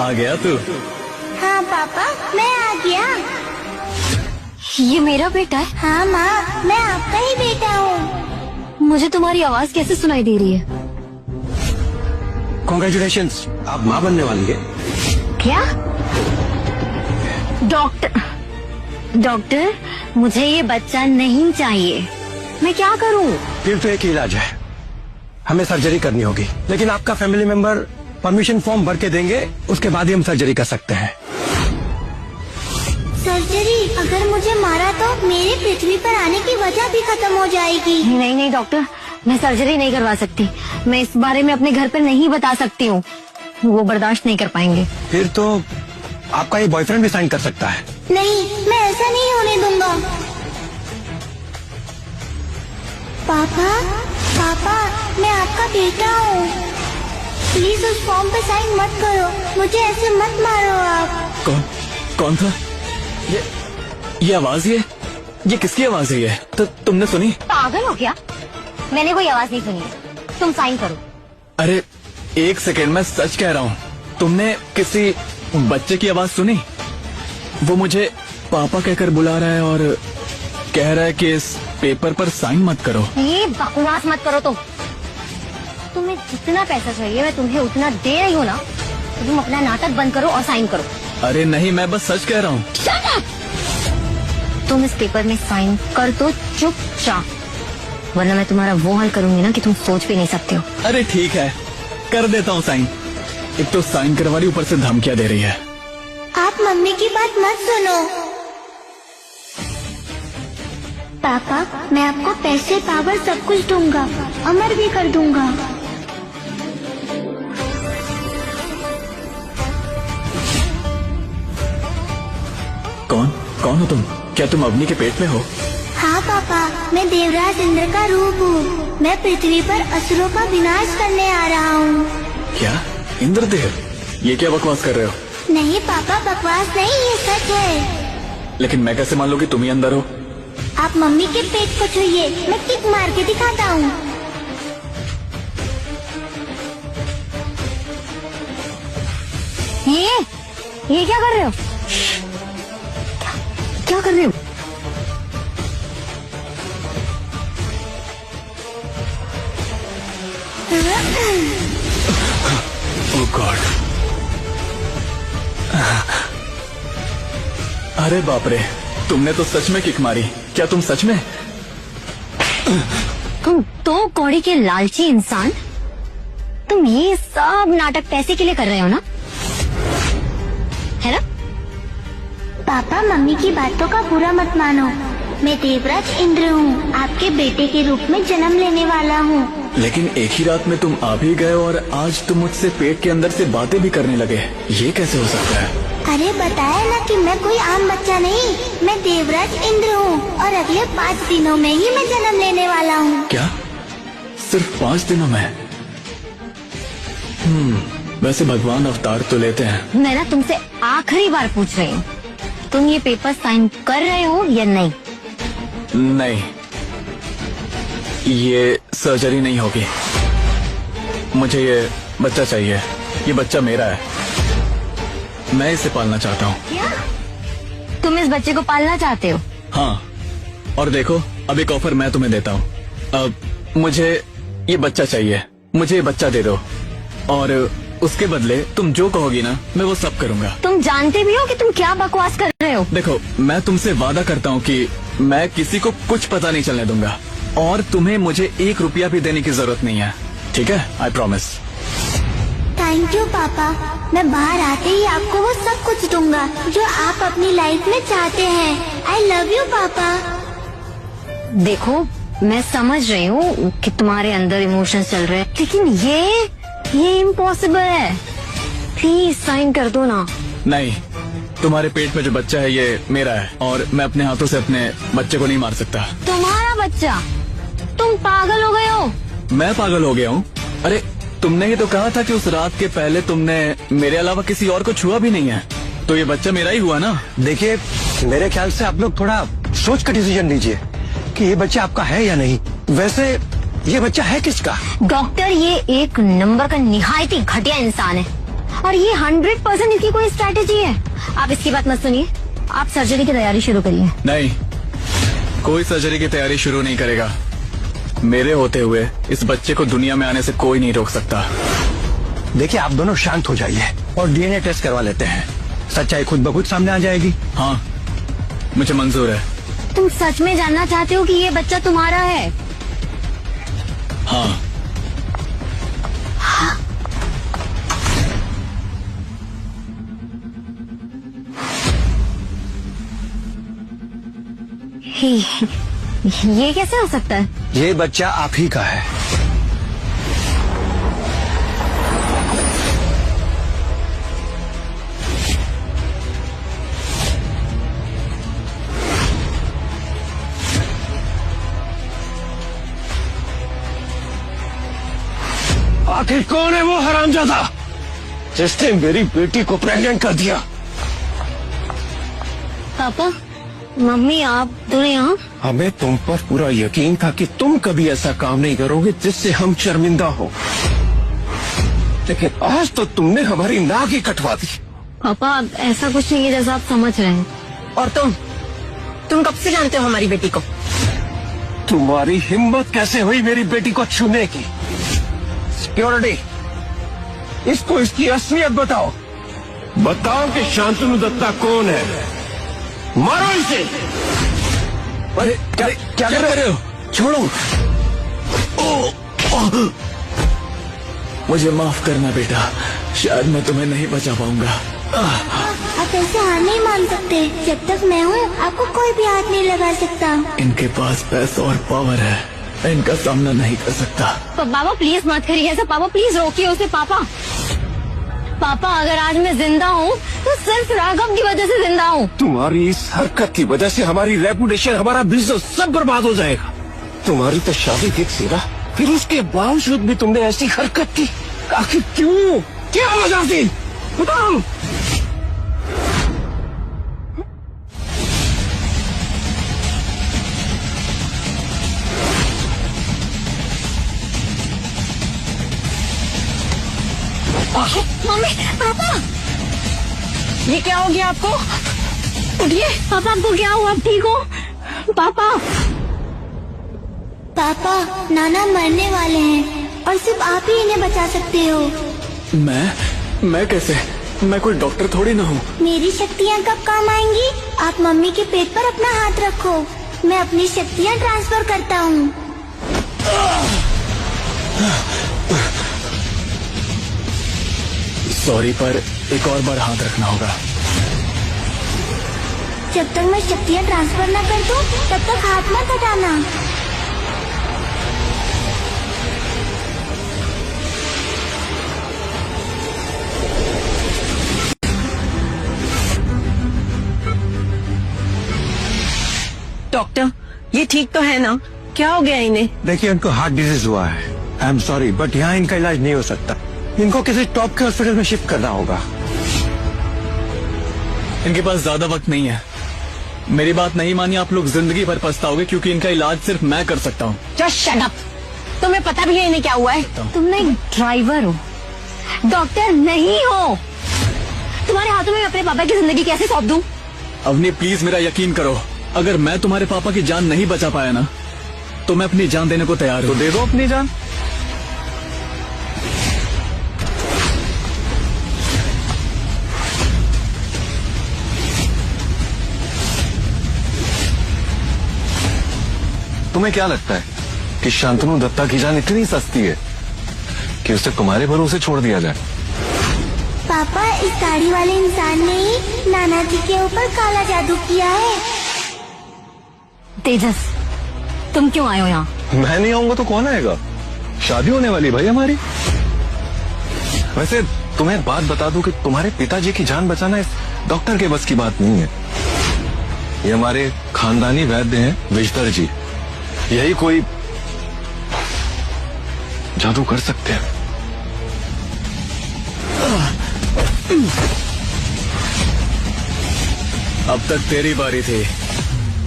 आ गया तू? हाँ पापा, मैं आ गया। ये मेरा बेटा है? हाँ माँ, मैं आपका ही बेटा हूँ। मुझे तुम्हारी आवाज कैसे सुनाई दे रही है? कॉन्ग्रेचुलेशंस, आप माँ बनने वाली है। क्या? डॉक्टर, मुझे ये बच्चा नहीं चाहिए। मैं क्या करूँ? फिर तो एक ही इलाज है, हमें सर्जरी करनी होगी, लेकिन आपका फैमिली मेंबर परमिशन फॉर्म भर के देंगे, उसके बाद ही हम सर्जरी कर सकते हैं। सर्जरी? अगर मुझे मारा तो मेरे पृथ्वी पर आने की वजह भी खत्म हो जाएगी। नहीं डॉक्टर, मैं सर्जरी नहीं करवा सकती। मैं इस बारे में अपने घर पे नहीं बता सकती हूँ, वो बर्दाश्त नहीं कर पाएंगे। फिर तो आपका ये बॉयफ्रेंड भी साइन कर सकता है। नहीं, मैं ऐसा नहीं होने दूंगा। पापा, मैं आपका बेटा हूँ। प्लीज उस फॉर्म पे साइन मत करो, मुझे ऐसे मत मारो आप। कौन था ये आवाज? ये किसकी आवाज है? ये तो तुमने सुनी? पागल हो क्या? मैंने कोई आवाज नहीं सुनी, तुम साइन करो। अरे एक सेकेंड, मैं सच कह रहा हूँ। तुमने किसी बच्चे की आवाज सुनी? वो मुझे पापा कहकर बुला रहा है और कह रहा है कि इस पेपर पर साइन मत करो। ये बकवास मत करो। तुम्हें जितना पैसा चाहिए मैं तुम्हें उतना दे रही हूँ ना, तो तुम अपना नाटक बंद करो और साइन करो। अरे नहीं, मैं बस सच कह रहा हूँ। तुम इस पेपर में साइन कर दो चुपचाप, वरना मैं तुम्हारा वो हाल करूंगी ना कि तुम सोच भी नहीं सकते हो। अरे ठीक है, कर देता हूँ साइन। एक तो साइन करवा रही, ऊपर से धमकियाँ दे रही है। आप मम्मी की बात मत सुनो। पापा, मैं आपको पैसे, पावर सब कुछ दूंगा, अमर भी कर दूंगा। कौन हो तुम? क्या तुम अवनी के पेट में हो? हाँ पापा, मैं देवराज इंद्र का रूप हूँ। मैं पृथ्वी पर असुरों का विनाश करने आ रहा हूँ। क्या? इंद्रदेव? ये क्या बकवास कर रहे हो? नहीं पापा, बकवास नहीं, ये सच है। लेकिन मैं कैसे मान लूं कि तुम ही अंदर हो? आप मम्मी के पेट को छुइए, मैं किक मार के दिखाता हूँ। ये क्या कर रहे हो? क्या कर रहे हो? ओह गॉड! अरे बाप रे, तुमने तो सच में किक मारी। क्या तुम सच में? तुम तो कौड़ी के लालची इंसान, तुम ये सब नाटक पैसे के लिए कर रहे हो ना, है ना? पापा, मम्मी की बातों का बुरा मत मानो। मैं देवराज इंद्र हूँ, आपके बेटे के रूप में जन्म लेने वाला हूँ। लेकिन एक ही रात में तुम आ भी गए और आज तुम मुझसे पेट के अंदर से बातें भी करने लगे। ये कैसे हो सकता है? अरे बताया ना कि मैं कोई आम बच्चा नहीं, मैं देवराज इंद्र हूँ और अगले 5 दिनों में ही मैं जन्म लेने वाला हूँ। क्या? सिर्फ 5 दिनों में? वैसे भगवान अवतार तो लेते हैं। मैं ना तुमसे आखिरी बार पूछ रही हूँ, तुम ये पेपर साइन कर रहे हो या नहीं? नहीं, ये सर्जरी नहीं होगी। मुझे ये बच्चा चाहिए। ये बच्चा मेरा है, मैं इसे पालना चाहता हूँ। क्या? तुम इस बच्चे को पालना चाहते हो? हाँ, और देखो, अब एक ऑफर मैं तुम्हें देता हूँ। अब मुझे ये बच्चा चाहिए, मुझे ये बच्चा दे दो और उसके बदले तुम जो कहोगी ना, मैं वो सब करूँगा। तुम जानते भी हो कि तुम क्या बकवास कर रहे हो? देखो, मैं तुमसे वादा करता हूँ कि मैं किसी को कुछ पता नहीं चलने दूंगा और तुम्हें मुझे 1 रुपया भी देने की जरूरत नहीं है, ठीक है? I promise. थैंक यू पापा, मैं बाहर आते ही आपको वो सब कुछ दूंगा जो आप अपनी लाइफ में चाहते हैं। आई लव यू पापा। देखो, मैं समझ रही हूँ कि तुम्हारे अंदर इमोशंस चल रहे हैं, लेकिन ये इम्पॉसिबल है। प्लीज साइन कर दो ना। नहीं, तुम्हारे पेट में जो बच्चा है ये मेरा है और मैं अपने हाथों से अपने बच्चे को नहीं मार सकता। तुम्हारा बच्चा? तुम पागल हो गए हो? मैं पागल हो गया हूँ? अरे तुमने ही तो कहा था कि उस रात के पहले तुमने मेरे अलावा किसी और को छुआ भी नहीं है, तो ये बच्चा मेरा ही हुआ ना। देखिए, मेरे ख्याल से आप लोग थोड़ा सोच कर डिसीजन लीजिए कि ये बच्चा आपका है या नहीं। वैसे ये बच्चा है किसका? डॉक्टर, ये एक नंबर का निहायती घटिया इंसान है और ये 100% इसकी कोई स्ट्रैटेजी है। आप इसकी बात मत सुनिए, आप सर्जरी की तैयारी शुरू करिए। नहीं, कोई सर्जरी की तैयारी शुरू नहीं करेगा। मेरे होते हुए इस बच्चे को दुनिया में आने से कोई नहीं रोक सकता। देखिए, आप दोनों शांत हो जाइए और डीएनए टेस्ट करवा लेते हैं। सच्चाई खुद ब खुद सामने आ जाएगी। हाँ, मुझे मंजूर है। तुम सच में जानना चाहते हो कि ये बच्चा तुम्हारा है? हाँ। ये कैसे हो सकता है? ये बच्चा आप ही का है। आखिर कौन है वो हरामजादा जिसने मेरी बेटी को प्रेग्नेंट कर दिया? पापा, मम्मी, आप दोनों यहाँ? हमें तुम पर पूरा यकीन था कि तुम कभी ऐसा काम नहीं करोगे जिससे हम शर्मिंदा हो, लेकिन आज तो तुमने हमारी नाक ही कटवा दी। पापा, ऐसा कुछ नहीं है जैसा आप समझ रहे हैं। और तुम कब से जानते हो हमारी बेटी को? तुम्हारी हिम्मत कैसे हुई मेरी बेटी को छूने की? सिक्योरिटी, इसको इसकी असलियत बताओ। बताओ कि शांतनु दत्ता कौन है। मारो इसे। अरे क्या कर रहे हो? छोड़ो। मुझे माफ करना बेटा, शायद मैं तुम्हें नहीं बचा पाऊंगा। आप ऐसे हार नहीं मान सकते। जब तक मैं हूँ आपको कोई भी हाथ नहीं लगा सकता। इनके पास पैसा और पावर है, इनका सामना नहीं कर सकता। पापा प्लीज मत करिए ऐसा। पापा प्लीज रोकिए उसे। पापा, अगर आज मैं जिंदा हूँ तो सिर्फ राघव की वजह से जिंदा हूँ। तुम्हारी इस हरकत की वजह से हमारी रेपुटेशन, हमारा बिजनेस सब बर्बाद हो जाएगा। तुम्हारी तो शादी फिक्स थी ना, फिर उसके बावजूद भी तुमने ऐसी हरकत की। आखिर क्यों? क्या वजह थी? बताओ। मम्मी, पापा, ये क्या हो गया आपको? उठिए। पापा, आपको क्या हुआ? आप ठीक हो? पापा, पापा, नाना मरने वाले हैं और सिर्फ आप ही इन्हें बचा सकते हो। मैं कैसे? मैं कोई डॉक्टर थोड़ी ना हूँ। मेरी शक्तियाँ कब काम आएंगी? आप मम्मी के पेट पर अपना हाथ रखो, मैं अपनी शक्तियाँ ट्रांसफर करता हूँ। सॉरी, पर एक और बार हाथ रखना होगा। जब तक मैं शक्तियाँ ट्रांसफर न कर दूँ तब तक हाथ मत हटाना। डॉक्टर, ये ठीक तो है ना? क्या हो गया इन्हें? देखिए, उनको हार्ट डिजीज हुआ है। आई एम सॉरी, बट यहाँ इनका इलाज नहीं हो सकता। इनको किसी टॉप के हॉस्पिटल में शिफ्ट करना होगा। इनके पास ज्यादा वक्त नहीं है। मेरी बात नहीं मानी आप लोग जिंदगी भर पछताओगे, क्योंकि इनका इलाज सिर्फ मैं कर सकता हूँ। Just shut up. तुम्हें पता भी है इन्हें क्या हुआ है? तुम एक ड्राइवर हो, डॉक्टर नहीं हो। तुम्हारे हाथों में मैं अपने पापा की जिंदगी कैसे सौंप दूं? अवनी, प्लीज मेरा यकीन करो। अगर मैं तुम्हारे पापा की जान नहीं बचा पाया ना, तो मैं अपनी जान देने को तैयार हूँ। तो दे दो अपनी जान। तुम्हें क्या लगता है कि शांतनु दत्ता की जान इतनी सस्ती है कि उसे तुम्हारे भरोसे छोड़ दिया जाए? पापा, इस दाढ़ी वाले इंसान ने ही नाना जी के ऊपर काला जादू किया है। तेजस, तुम क्यों आए हो यहाँ? मैं नहीं आऊंगा तो कौन आएगा? शादी होने वाली भाई हमारी। वैसे तुम्हें बात बता दूं कि तुम्हारे पिताजी की जान बचाना इस डॉक्टर के बस की बात नहीं है। ये हमारे खानदानी वैद्य हैं, विजधर जी। यही कोई जादू कर सकते हैं। अब तक तेरी बारी थी,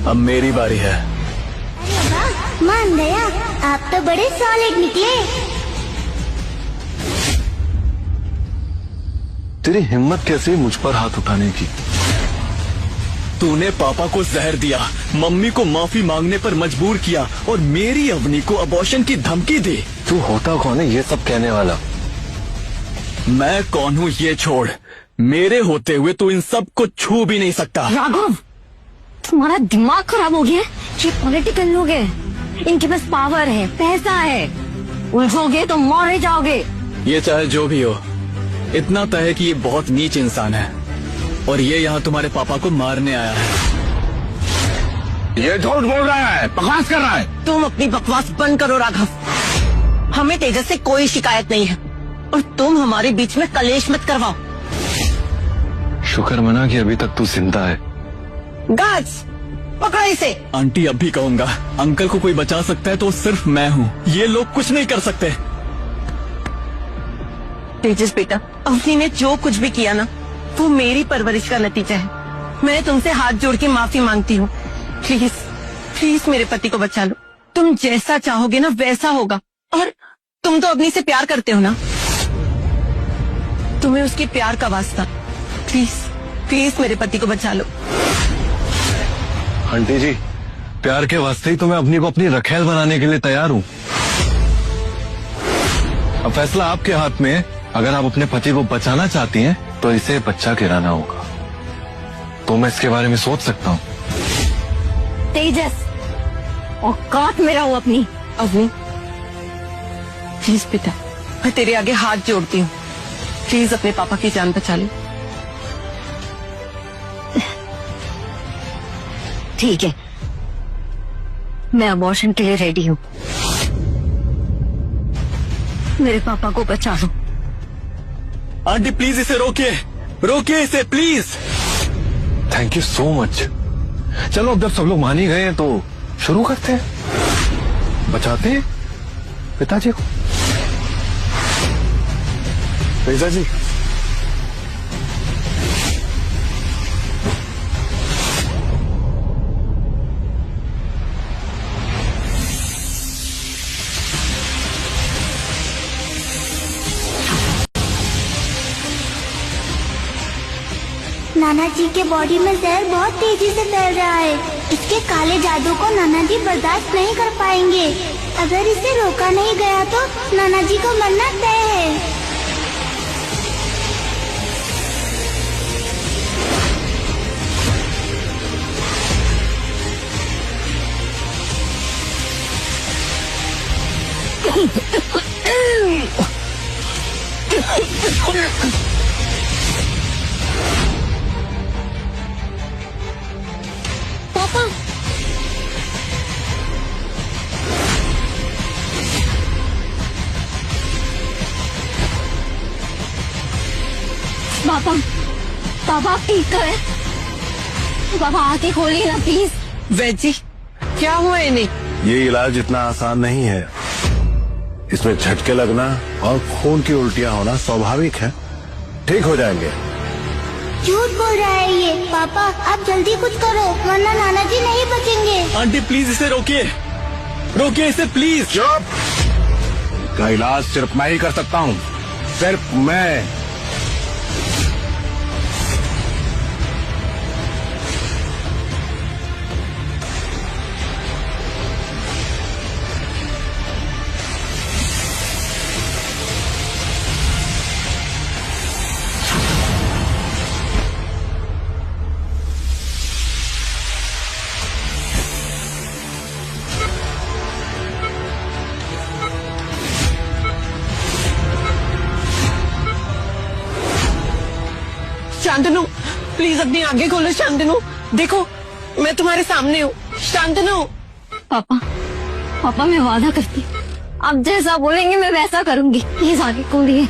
अब मेरी बारी है। अरे वाह, मान गया। आप तो बड़े सॉलिड निकले। तेरी हिम्मत कैसे हुई मुझ पर हाथ उठाने की? तूने पापा को जहर दिया, मम्मी को माफी मांगने पर मजबूर किया और मेरी अवनी को अबॉर्शन की धमकी दी। तू होता कौन है ये सब कहने वाला? मैं कौन हूँ ये छोड़, मेरे होते हुए तू इन सब को छू भी नहीं सकता। राघव, तुम्हारा दिमाग खराब हो गया है? ये पॉलिटिकल लोग हैं, इनके पास पावर है, पैसा है, उलझोगे तो मारे जाओगे। ये चाहे जो भी हो, इतना तय है कि ये बहुत नीच इंसान है और ये यहाँ तुम्हारे पापा को मारने आया है। ये झूठ बोल रहा है, बकवास कर रहा है। तुम अपनी बकवास बंद करो राघव। हमें तेजस से कोई शिकायत नहीं है और तुम हमारे बीच में कलेश मत करवाओ। शुक्र मना कि अभी तक तू जिंदा है। गार्ड्स, पकड़ो इसे। आंटी अब भी कहूंगा, अंकल को कोई बचा सकता है तो सिर्फ मैं हूँ, ये लोग कुछ नहीं कर सकते। तेजस बेटा, अवनी ने जो कुछ भी किया ना, वो मेरी परवरिश का नतीजा है। मैं तुमसे हाथ जोड़ के माफी मांगती हूँ। प्लीज प्लीज मेरे पति को बचा लो। तुम जैसा चाहोगे ना वैसा होगा। और तुम तो अवनी से प्यार करते हो ना, तुम्हें उसके प्यार का वास्ता। प्लीज प्लीज मेरे पति को बचा लो। आंटी जी, प्यार के वास्ते ही तो मैं अपनी को अपनी रखेल बनाने के लिए तैयार हूँ। अब फैसला आपके हाथ में है। अगर आप अपने पति को बचाना चाहती हैं तो इसे बच्चा गिराना होगा। तो मैं इसके बारे में सोच सकता हूँ। तेजस, औकात में रहो अपनी। अवनी प्लीज बेटा, मैं तेरे आगे हाथ जोड़ती हूँ। प्लीज अपने पापा की जान बचा लो। ठीक है, मैं अबॉर्शन के लिए रेडी हूँ। मेरे पापा को बचा लो। आंटी प्लीज इसे रोकिए, रोकिए इसे please. Thank you so much. चलो अब जब सब लोग मान ही गए हैं तो शुरू करते हैं, बचाते हैं पिताजी को। पिताजी, नाना जी के बॉडी में जहर बहुत तेजी से फैल रहा है। इसके काले जादू को नाना जी बर्दाश्त नहीं कर पाएंगे। अगर इसे रोका नहीं गया तो नाना जी को मरना तय है। पापा, पापा, पापा आप ठीक तो है? पापा आंखें खोलिए ना प्लीज। वैजी, क्या हुआ इन्हें? ये इलाज इतना आसान नहीं है। इसमें झटके लगना और खून की उल्टियां होना स्वाभाविक है। ठीक हो जाएंगे। झूठ बोल रहा है ये। पापा आप जल्दी कुछ करो वरना नाना जी नहीं बचेंगे। आंटी प्लीज इसे रोकिए, रोकिए इसे प्लीज। चुप। का इलाज सिर्फ मैं ही कर सकता हूँ, सिर्फ मैं। शांतनु प्लीज अपनी आंखें खोलो। शांतनु देखो, मैं तुम्हारे सामने हूँ। शांतनु। पापा, पापा मैं वादा करती हूँ, आप जैसा बोलेंगे मैं वैसा करूंगी। प्लीज आगे खोलिए।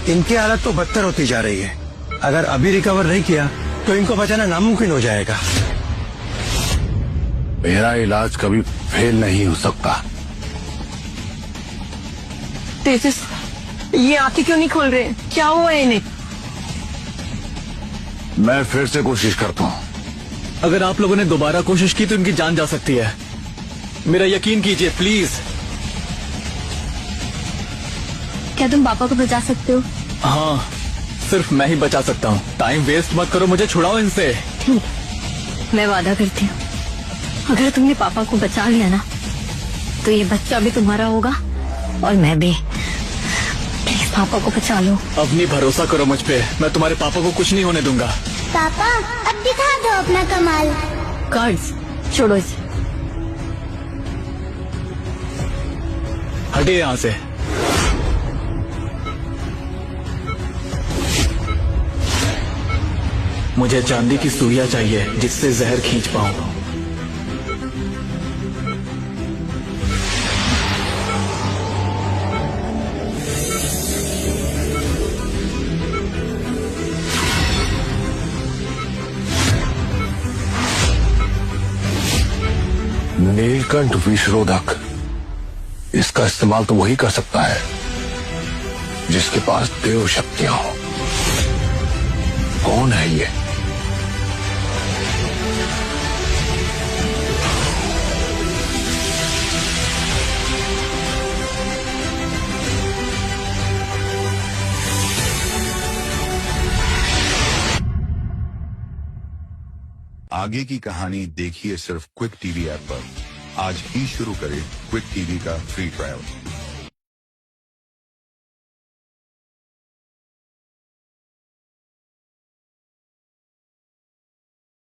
इनकी हालत तो बदतर होती जा रही है। अगर अभी रिकवर नहीं किया तो इनको बचाना नामुमकिन हो जाएगा। मेरा इलाज कभी फेल नहीं हो सकता। तेजस, ये आंखें क्यों नहीं खोल रहे? क्या हुआ है इन्हें? मैं फिर से कोशिश करता हूँ। अगर आप लोगों ने दोबारा कोशिश की तो इनकी जान जा सकती है। मेरा यकीन कीजिए प्लीज। क्या तुम पापा को बचा सकते हो? हाँ, सिर्फ मैं ही बचा सकता हूँ। टाइम वेस्ट मत करो, मुझे छुड़ाओ इनसे। ठीक, मैं वादा करती हूँ, अगर तुमने पापा को बचा लिया ना तो ये बच्चा भी तुम्हारा होगा और मैं भी। प्लीज पापा को बचा लो। अवनी भरोसा करो मुझ पे, मैं तुम्हारे पापा को कुछ नहीं होने दूंगा। पापा अब दिखा दो अपना कमाल। कार्ड्स छोड़ो इसे। हटे यहाँ से। मुझे चांदी की सुइयां चाहिए जिससे जहर खींच पाऊं। नीलकंठ विषरोधक, इसका इस्तेमाल तो वही कर सकता है जिसके पास देव शक्तियां हो। कौन है ये? आगे की कहानी देखिए सिर्फ क्विक टीवी ऐप पर। आज ही शुरू करें क्विक टीवी का फ्री ट्रायल।